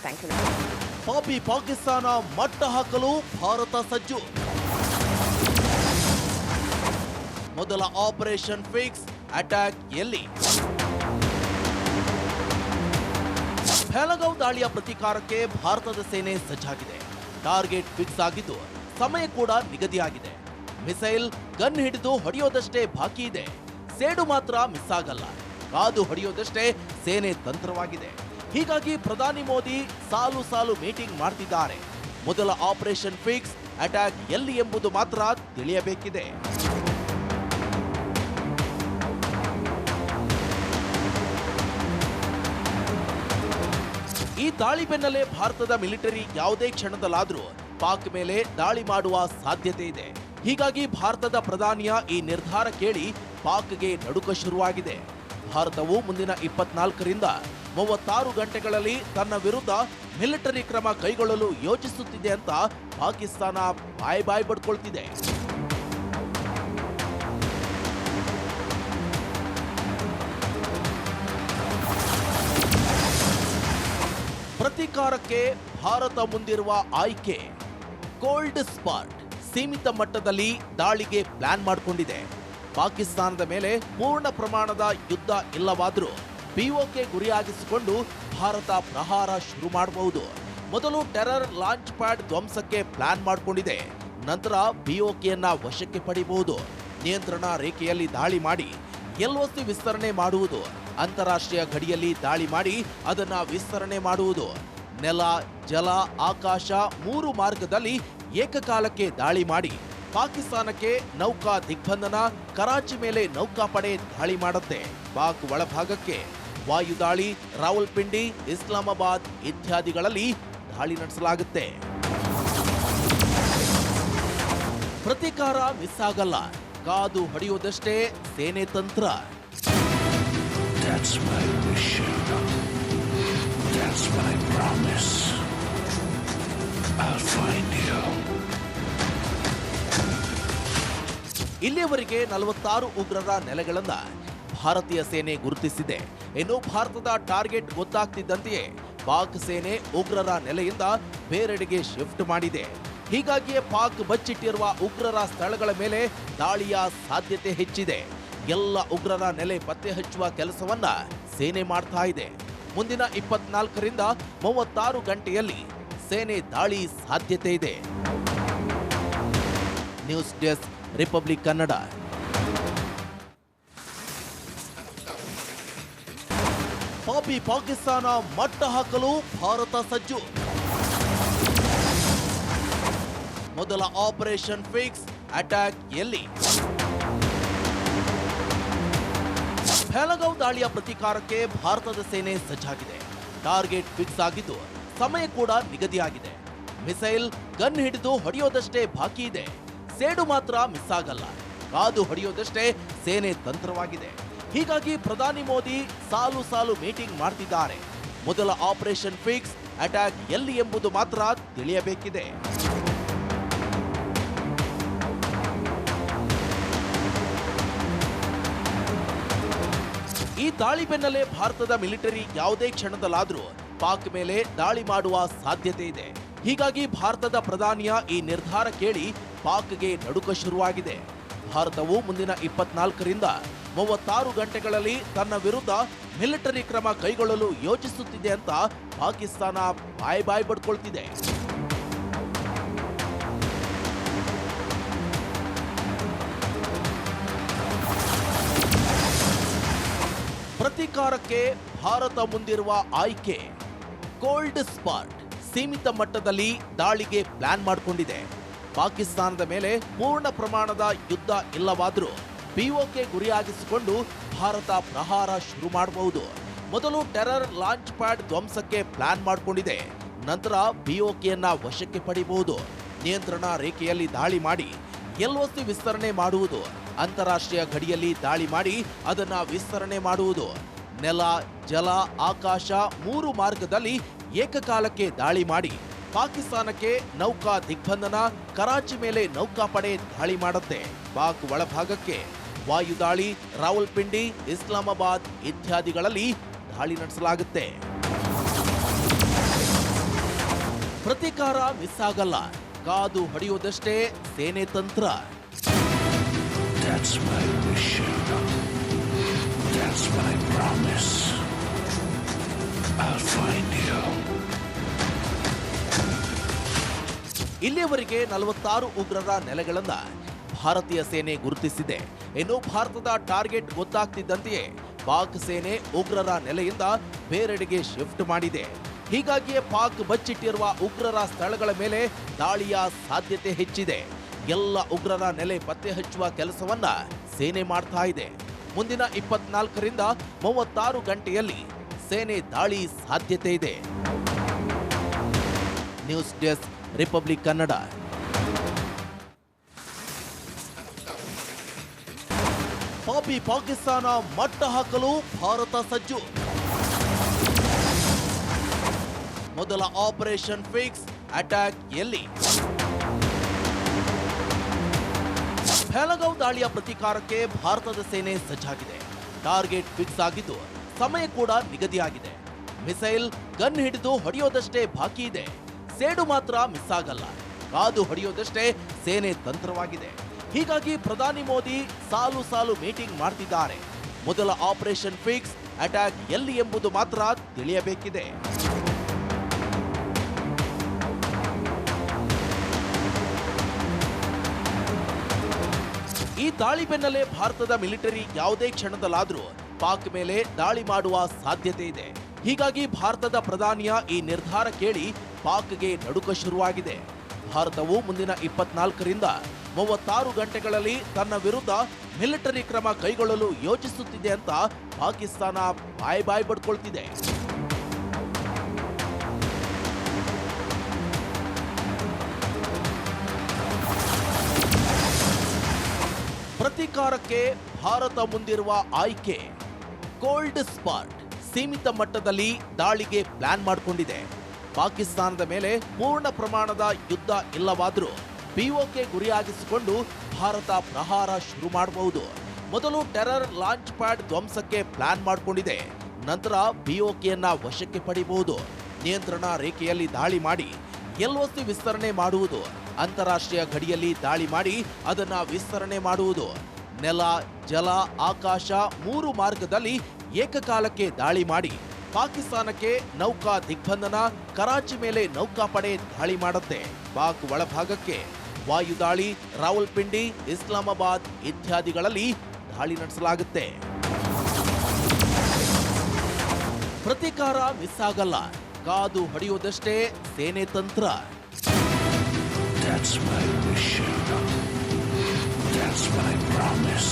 Thank you. ಪಾಪಿ ಪಾಕಿಸ್ತಾನ ಮಟ್ಟ ಹಾಕಲು ಭಾರತ ಸಜ್ಜು. ಮೊದಲ ಆಪರೇಷನ್ ಫಿಕ್ಸ್ ಅಟ್ಯಾಕ್ ಎಲ್ಲಿ? ಪಹಲಗಾಂವ್ ದಾಳಿಯ ಪ್ರತೀಕಾರಕ್ಕೆ ಭಾರತದ ಸೇನೆ ಸಜ್ಜಾಗಿದೆ. ಟಾರ್ಗೆಟ್ ಫಿಕ್ಸ್ ಆಗಿದ್ದು ಸಮಯ ಕೂಡ ನಿಗದಿಯಾಗಿದೆ. ಮಿಸೈಲ್ ಗನ್ ಹಿಡಿದು ಹೊಡೆಯೋದಷ್ಟೇ ಬಾಕಿ ಇದೆ. ಸೇಡು ಮಾತ್ರ ಮಿಸ್ ಆಗಲ್ಲ. ಕಾದು ಹೊಡೆಯೋದಷ್ಟೇ ಸೇನೆ ತಂತ್ರವಾಗಿದೆ. ಹೀಗಾಗಿ ಪ್ರಧಾನಿ ಮೋದಿ ಸಾಲು ಸಾಲು ಮೀಟಿಂಗ್ ಮಾಡ್ತಿದ್ದಾರೆ. ಮೊದಲ ಆಪರೇಷನ್ ಫಿಕ್ಸ್ ಅಟ್ಯಾಕ್ ಎಲ್ಲಿ ಎಂಬುದು ಮಾತ್ರ ತಿಳಿಯಬೇಕಿದೆ. ಈ ದಾಳಿ ಬೆನ್ನಲ್ಲೇ ಭಾರತದ ಮಿಲಿಟರಿ ಯಾವುದೇ ಕ್ಷಣದಲ್ಲಾದ್ರೂ ಪಾಕ್ ಮೇಲೆ ದಾಳಿ ಮಾಡುವ ಸಾಧ್ಯತೆ ಇದೆ. ಹೀಗಾಗಿ ಭಾರತದ ಪ್ರಧಾನಿಯ ಈ ನಿರ್ಧಾರ ಕೇಳಿ ಪಾಕ್ಗೆ ನಡುಕ ಶುರುವಾಗಿದೆ. ಭಾರತವು ಮುಂದಿನ 24ರಿಂದ 36 ಗಂಟೆಗಳಲ್ಲಿ ತನ್ನ ವಿರುದ್ಧ ಮಿಲಿಟರಿ ಕ್ರಮ ಕೈಗೊಳ್ಳಲು ಯೋಚಿಸುತ್ತಿದೆ ಅಂತ ಪಾಕಿಸ್ತಾನ ಬಾಯ್ ಬಡ್ಕೊಳ್ತಿದೆ. ಪ್ರತೀಕಾರಕ್ಕೆ ಭಾರತ ಮುಂದಿರುವ ಆಯ್ಕೆ ಕೋಲ್ಡ್ ಸ್ಪಾಟ್. ಸೀಮಿತ ಮಟ್ಟದಲ್ಲಿ ದಾಳಿಗೆ ಪ್ಲಾನ್ ಮಾಡಿಕೊಂಡಿದೆ. ಪಾಕಿಸ್ತಾನದ ಮೇಲೆ ಪೂರ್ಣ ಪ್ರಮಾಣದ ಯುದ್ಧ ಇಲ್ಲವಾದರೂ ಪಿಒಕೆ ಗುರಿಯಾಗಿಸಿಕೊಂಡು ಭಾರತ ಪ್ರಹಾರ ಶುರು ಮಾಡಬಹುದು. ಮೊದಲು ಟೆರರ್ ಲಾಂಚ್ ಪ್ಯಾಡ್ ಧ್ವಂಸಕ್ಕೆ ಪ್ಲಾನ್ ಮಾಡಿಕೊಂಡಿದೆ. ನಂತರ ಪಿಒಕೆಯನ್ನ ವಶಕ್ಕೆ ಪಡೆಯಬಹುದು. ನಿಯಂತ್ರಣ ರೇಖೆಯಲ್ಲಿ ದಾಳಿ ಮಾಡಿ ಎಲ್ಒಸಿ ವಿಸ್ತರಣೆ ಮಾಡುವುದು. ಅಂತಾರಾಷ್ಟ್ರೀಯ ಗಡಿಯಲ್ಲಿ ದಾಳಿ ಮಾಡಿ ಅದನ್ನ ವಿಸ್ತರಣೆ ಮಾಡುವುದು. ನೆಲ, ಜಲ, ಆಕಾಶ 3 ಮಾರ್ಗದಲ್ಲಿ ಏಕಕಾಲಕ್ಕೆ ದಾಳಿ ಮಾಡಿ ಪಾಕಿಸ್ತಾನಕ್ಕೆ ನೌಕಾ ದಿಗ್ಬಂಧನ. ಕರಾಚಿ ಮೇಲೆ ನೌಕಾಪಡೆ ದಾಳಿ ಮಾಡುತ್ತೆ. ಪಾಕ್ ಒಳಭಾಗಕ್ಕೆ ವಾಯುದಾಳಿ, ರಾವಲ್ಪಿಂಡಿ, ಇಸ್ಲಾಮಾಬಾದ್ ಇತ್ಯಾದಿಗಳಲ್ಲಿ ದಾಳಿ ನಡೆಸಲಾಗುತ್ತೆ. ಪ್ರತೀಕಾರ ಮಿಸ್ ಆಗಲ್ಲ. ಕಾದು ಹೊಡೆಯುವುದಷ್ಟೇ ಸೇನೆ ತಂತ್ರ. That's my mission. That's my promise. I'll find you. ಇಲ್ಲಿಯವರೆಗೆ 46 ಉಗ್ರರ ನೆಲೆಗಳನ್ನ ಭಾರತೀಯ ಸೇನೆ ಗುರುತಿಸಿದೆ. ಇನ್ನು ಭಾರತದ ಟಾರ್ಗೆಟ್ ಗೊತ್ತಾಗ್ತಿದ್ದಂತೆಯೇ ಪಾಕ್ ಸೇನೆ ಉಗ್ರರ ನೆಲೆಯಿಂದ ಬೇರೆಡೆಗೆ ಶಿಫ್ಟ್ ಮಾಡಿದೆ. ಹೀಗಾಗಿಯೇ ಪಾಕ್ ಬಚ್ಚಿಟ್ಟಿರುವ ಉಗ್ರರ ಸ್ಥಳಗಳ ಮೇಲೆ ದಾಳಿಯ ಸಾಧ್ಯತೆ ಹೆಚ್ಚಿದೆ. ಎಲ್ಲ ಉಗ್ರರ ನೆಲೆ ಪತ್ತೆ ಹಚ್ಚುವ ಕೆಲಸವನ್ನ ಸೇನೆ ಮಾಡ್ತಾ ಇದೆ. ಮುಂದಿನ 24ರಿಂದ 36 ಗಂಟೆಯಲ್ಲಿ ಸೇನೆ ದಾಳಿ ಸಾಧ್ಯತೆ ಇದೆ. News desk, republic Kannada. ಪಾಪಿ ಪಾಕಿಸ್ತಾನ ಮಟ್ಟ ಹಾಕಲು ಭಾರತ ಸಜ್ಜು. ಮೊದಲ ಆಪರೇಷನ್ ಫಿಕ್ಸ್ ಅಟ್ಯಾಕ್ ಎಲ್ಲಿ? ಪಹಲಗಾಂವ್ ದಾಳಿಯ ಪ್ರತೀಕಾರಕ್ಕೆ ಭಾರತದ ಸೇನೆ ಸಜ್ಜಾಗಿದೆ. ಟಾರ್ಗೆಟ್ ಫಿಕ್ಸ್ ಆಗಿದ್ದು ಸಮಯ ಕೂಡ ನಿಗದಿಯಾಗಿದೆ. ಮಿಸೈಲ್ ಗನ್ ಹಿಡಿದು ಹೊಡೆಯೋದಷ್ಟೇ ಬಾಕಿ ಇದೆ. ಸೇಡು ಮಾತ್ರ ಮಿಸ್ ಆಗಲ್ಲ. ಕಾದು ಹೊಡೆಯೋದಷ್ಟೇ ಸೇನೆ ತಂತ್ರವಾಗಿದೆ. ಹೀಗಾಗಿ ಪ್ರಧಾನಿ ಮೋದಿ ಸಾಲು ಸಾಲು ಮೀಟಿಂಗ್ ಮಾಡ್ತಿದ್ದಾರೆ. ಮೊದಲ ಆಪರೇಷನ್ ಫಿಕ್ಸ್ ಅಟ್ಯಾಕ್ ಎಲ್ಲಿ ಎಂಬುದು ಮಾತ್ರ ತಿಳಿಯಬೇಕಿದೆ. ಈ ದಾಳಿ ಬೆನ್ನಲ್ಲೇ ಭಾರತದ ಮಿಲಿಟರಿ ಯಾವುದೇ ಕ್ಷಣದಲ್ಲಾದ್ರೂ ಪಾಕ್ ಮೇಲೆ ದಾಳಿ ಮಾಡುವ ಸಾಧ್ಯತೆ ಇದೆ. ಹೀಗಾಗಿ ಭಾರತದ ಪ್ರಧಾನಿಯ ಈ ನಿರ್ಧಾರ ಕೇಳಿ ಪಾಕ್ಗೆ ನಡುಕ ಶುರುವಾಗಿದೆ. ಭಾರತವು ಮುಂದಿನ 24ರಿಂದ 36 ಗಂಟೆಗಳಲ್ಲಿ ತನ್ನ ವಿರುದ್ಧ ಮಿಲಿಟರಿ ಕ್ರಮ ಕೈಗೊಳ್ಳಲು ಯೋಚಿಸುತ್ತಿದೆ ಅಂತ ಪಾಕಿಸ್ತಾನ ಬಾಯ್ ಬಡ್ಕೊಳ್ತಿದೆ. ಪ್ರತೀಕಾರಕ್ಕೆ ಭಾರತ ಮುಂದಿರುವ ಆಯ್ಕೆ ಕೋಲ್ಡ್ ಸ್ಪಾಟ್. ಸೀಮಿತ ಮಟ್ಟದಲ್ಲಿ ದಾಳಿಗೆ ಪ್ಲಾನ್ ಮಾಡಿಕೊಂಡಿದೆ. ಪಾಕಿಸ್ತಾನದ ಮೇಲೆ ಪೂರ್ಣ ಪ್ರಮಾಣದ ಯುದ್ಧ ಇಲ್ಲವಾದರೂ ಪಿಒಕೆ ಗುರಿಯಾಗಿಸಿಕೊಂಡು ಭಾರತ ಪ್ರಹಾರ ಶುರು ಮಾಡಬಹುದು. ಮೊದಲು ಟೆರರ್ ಲಾಂಚ್ ಪ್ಯಾಡ್ ಧ್ವಂಸಕ್ಕೆ ಪ್ಲಾನ್ ಮಾಡಿಕೊಂಡಿದೆ. ನಂತರ ಪಿಒಕೆಯನ್ನ ವಶಕ್ಕೆ ಪಡೆಯಬಹುದು. ನಿಯಂತ್ರಣ ರೇಖೆಯಲ್ಲಿ ದಾಳಿ ಮಾಡಿ ಎಲ್ಒಸಿ ವಿಸ್ತರಣೆ ಮಾಡುವುದು. ಅಂತಾರಾಷ್ಟ್ರೀಯ ಗಡಿಯಲ್ಲಿ ದಾಳಿ ಮಾಡಿ ಅದನ್ನ ವಿಸ್ತರಣೆ ಮಾಡುವುದು. ನೆಲ, ಜಲ, ಆಕಾಶ 3 ಮಾರ್ಗದಲ್ಲಿ ಏಕಕಾಲಕ್ಕೆ ದಾಳಿ ಮಾಡಿ ಪಾಕಿಸ್ತಾನಕ್ಕೆ ನೌಕಾ ದಿಗ್ಬಂಧನ. ಕರಾಚಿ ಮೇಲೆ ನೌಕಾಪಡೆ ದಾಳಿ ಮಾಡುತ್ತೆ. ಪಾಕ್ ಒಳಭಾಗಕ್ಕೆ ವಾಯುದಾಳಿ, ರಾವಲ್ಪಿಂಡಿ, ಇಸ್ಲಾಮಾಬಾದ್ ಇತ್ಯಾದಿಗಳಲ್ಲಿ ದಾಳಿ ನಡೆಸಲಾಗುತ್ತೆ. ಪ್ರತೀಕಾರ ಮಿಸ್ ಆಗಲ್ಲ, ಕಾದು ಹೊಡೆಯುವುದಷ್ಟೇ ಸೇನೆ ತಂತ್ರ. That's my mission. That's my promise. I'll find you. ಇಲ್ಲಿಯವರೆಗೆ 46 ಉಗ್ರರ ನೆಲೆಗಳನ್ನ ಭಾರತೀಯ ಸೇನೆ ಗುರುತಿಸಿದೆ. ಇನ್ನು ಭಾರತದ ಟಾರ್ಗೆಟ್ ಗೊತ್ತಾಗ್ತಿದ್ದಂತೆಯೇ ಪಾಕ್ ಸೇನೆ ಉಗ್ರರ ನೆಲೆಯಿಂದ ಬೇರೆಡೆಗೆ ಶಿಫ್ಟ್ ಮಾಡಿದೆ. ಹೀಗಾಗಿಯೇ ಪಾಕ್ ಬಚ್ಚಿಟ್ಟಿರುವ ಉಗ್ರರ ಸ್ಥಳಗಳ ಮೇಲೆ ದಾಳಿಯ ಸಾಧ್ಯತೆ ಹೆಚ್ಚಿದೆ. ಎಲ್ಲ ಉಗ್ರರ ನೆಲೆ ಪತ್ತೆ ಹಚ್ಚುವ ಕೆಲಸವನ್ನ ಸೇನೆ ಮಾಡ್ತಾ ಇದೆ. ಮುಂದಿನ 24ರಿಂದ 36 ಗಂಟೆಯಲ್ಲಿ ಸೇನೆ ದಾಳಿ ಸಾಧ್ಯತೆ ಇದೆ. News desk, republic Kannada. ಪಾಪಿ ಪಾಕಿಸ್ತಾನ ಮಟ್ಟ ಹಾಕಲು ಭಾರತ ಸಜ್ಜು. ಮೊದಲ ಆಪರೇಷನ್ ಫಿಕ್ಸ್ ಅಟ್ಯಾಕ್ ಎಲ್ಲಿ? ಪಹಲಗಾಂವ್ ದಾಳಿಯ ಪ್ರತೀಕಾರಕ್ಕೆ ಭಾರತದ ಸೇನೆ ಸಜ್ಜಾಗಿದೆ. ಟಾರ್ಗೆಟ್ ಫಿಕ್ಸ್ ಆಗಿದ್ದು ಸಮಯ ಕೂಡ ನಿಗದಿಯಾಗಿದೆ. ಮಿಸೈಲ್ ಗನ್ ಹಿಡಿದು ಹೊಡೆಯೋದಷ್ಟೇ ಬಾಕಿ ಇದೆ. ಸೇಡು ಮಾತ್ರ ಮಿಸ್ ಆಗಲ್ಲ, ಕಾದು ಹೊಡೆಯೋದಷ್ಟೇ ಸೇನೆ ತಂತ್ರವಾಗಿದೆ. ಹೀಗಾಗಿ ಪ್ರಧಾನಿ ಮೋದಿ ಸಾಲು ಸಾಲು ಮೀಟಿಂಗ್ ಮಾಡ್ತಿದ್ದಾರೆ. ಮೊದಲ ಆಪರೇಷನ್ ಫಿಕ್ಸ್ ಅಟ್ಯಾಕ್ ಎಲ್ಲಿ ಎಂಬುದು ಮಾತ್ರ ತಿಳಿಯಬೇಕಿದೆ. ಈ ದಾಳಿ ಬೆನ್ನಲ್ಲೇ ಭಾರತದ ಮಿಲಿಟರಿ ಯಾವುದೇ ಕ್ಷಣದಲ್ಲಾದ್ರೂ ಪಾಕ್ ಮೇಲೆ ದಾಳಿ ಮಾಡುವ ಸಾಧ್ಯತೆ ಇದೆ. ಹೀಗಾಗಿ ಭಾರತದ ಪ್ರಧಾನಿಯ ಈ ನಿರ್ಧಾರ ಕೇಳಿ ಪಾಕ್ಗೆ ನಡುಕ ಶುರುವಾಗಿದೆ. ಭಾರತವು ಮುಂದಿನ 24ರಿಂದ 36 ಗಂಟೆಗಳಲ್ಲಿ ತನ್ನ ವಿರುದ್ಧ ಮಿಲಿಟರಿ ಕ್ರಮ ಕೈಗೊಳ್ಳಲು ಯೋಚಿಸುತ್ತಿದೆ ಅಂತ ಪಾಕಿಸ್ತಾನ ಬಾಯ್ ಬಡ್ಕೊಳ್ತಿದೆ. ಪ್ರತೀಕಾರಕ್ಕೆ ಭಾರತ ಮುಂದಿರುವ ಆಯ್ಕೆ ಕೋಲ್ಡ್ ಸ್ಪಾಟ್. ಸೀಮಿತ ಮಟ್ಟದಲ್ಲಿ ದಾಳಿಗೆ ಪ್ಲಾನ್ ಮಾಡಿಕೊಂಡಿದೆ. ಪಾಕಿಸ್ತಾನದ ಮೇಲೆ ಪೂರ್ಣ ಪ್ರಮಾಣದ ಯುದ್ಧ ಇಲ್ಲವಾದರೂ ಪಿಒಕೆ ಗುರಿಯಾಗಿಸಿಕೊಂಡು ಭಾರತ ಪ್ರಹಾರ ಶುರು ಮಾಡಬಹುದು. ಮೊದಲು ಟೆರರ್ ಲಾಂಚ್ ಪ್ಯಾಡ್ ಧ್ವಂಸಕ್ಕೆ ಪ್ಲಾನ್ ಮಾಡಿಕೊಂಡಿದೆ. ನಂತರ ಪಿಒಕೆಯನ್ನ ವಶಕ್ಕೆ ಪಡೆಯಬಹುದು. ನಿಯಂತ್ರಣ ರೇಖೆಯಲ್ಲಿ ದಾಳಿ ಮಾಡಿ ಎಲ್ಒಸಿ ವಿಸ್ತರಣೆ ಮಾಡುವುದು. ಅಂತಾರಾಷ್ಟ್ರೀಯ ಗಡಿಯಲ್ಲಿ ದಾಳಿ ಮಾಡಿ ಅದನ್ನ ವಿಸ್ತರಣೆ ಮಾಡುವುದು. ನೆಲ, ಜಲ, ಆಕಾಶ 3 ಮಾರ್ಗದಲ್ಲಿ ಏಕಕಾಲಕ್ಕೆ ದಾಳಿ ಮಾಡಿ ಪಾಕಿಸ್ತಾನಕ್ಕೆ ನೌಕಾ ದಿಗ್ಬಂಧನ. ಕರಾಚಿ ಮೇಲೆ ನೌಕಾಪಡೆ ದಾಳಿ ಮಾಡುತ್ತೆ. ಪಾಕ್ ಒಳಭಾಗಕ್ಕೆ ವಾಯುದಾಳಿ, ರಾವಲ್ಪಿಂಡಿ, ಇಸ್ಲಾಮಾಬಾದ್ ಇತ್ಯಾದಿಗಳಲ್ಲಿ ದಾಳಿ ನಡೆಸಲಾಗುತ್ತೆ. ಪ್ರತೀಕಾರ ಮಿಸ್ ಆಗಲ್ಲ, ಕಾದು ಹೊಡೆಯುವುದಷ್ಟೇ ಸೇನೆ ತಂತ್ರ. That's my mission. That's my promise.